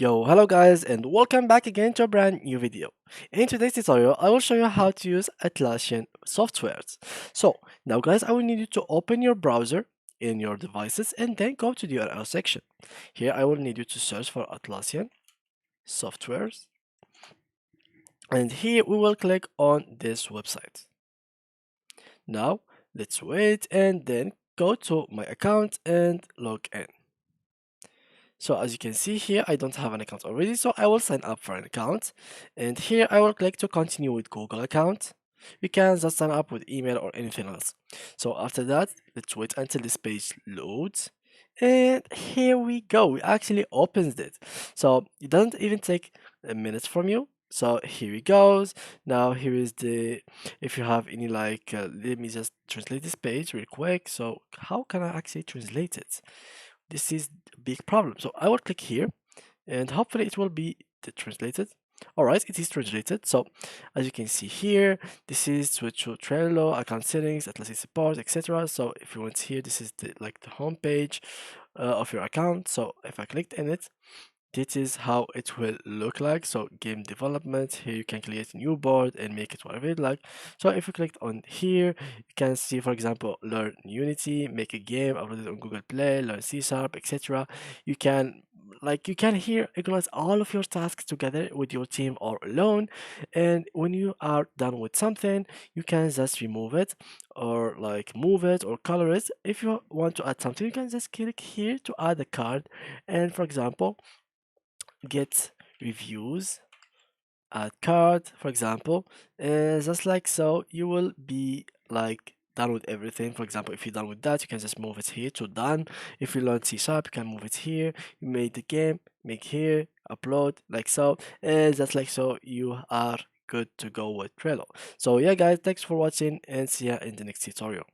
Yo, hello guys, and welcome back again to a brand new video. In today's tutorial, I will show you how to use Atlassian softwares. So, now guys, I will need you to open your browser in your devices and then go to the URL section. Here, I will need you to search for Atlassian softwares, and here we will click on this website. Now, let's wait and then go to my account and log in. So as you can see here, I don't have an account already, so I will sign up for an account. And here I will click to continue with Google account. You can just sign up with email or anything else. So after that, let's wait until this page loads. And here we go. We actually opens it. So it doesn't even take a minute from you. So here it goes. Now here is the, if you have any let me just translate this page real quick. So how can I actually translate it? This is a big problem. So I will click here and hopefully it will be translated. All right, it is translated. So as you can see here, this is switch to Trello, account settings, Atlassian support, etc. So if you want here, this is the home page of your account. So if I clicked in it, this is how it will look like. So game development, here you can create a new board and make it whatever you like. So if you click on here, you can see, for example, learn Unity, make a game, upload it on Google Play, learn C Sharp, etc. You can you can here organize all of your tasks together with your team or alone. And when you are done with something, you can just remove it or move it or color it. If you want to add something, you can just click here to add a card. And for example, get reviews, add card, for example, just like so, you will be done with everything. For example, if you're done with that, you can just move it here to done. If you learn C sharp, you can move it here. You made the game, make here, upload, like so, and just like so, you are good to go with Trello. So yeah, guys, thanks for watching, and see ya in the next tutorial.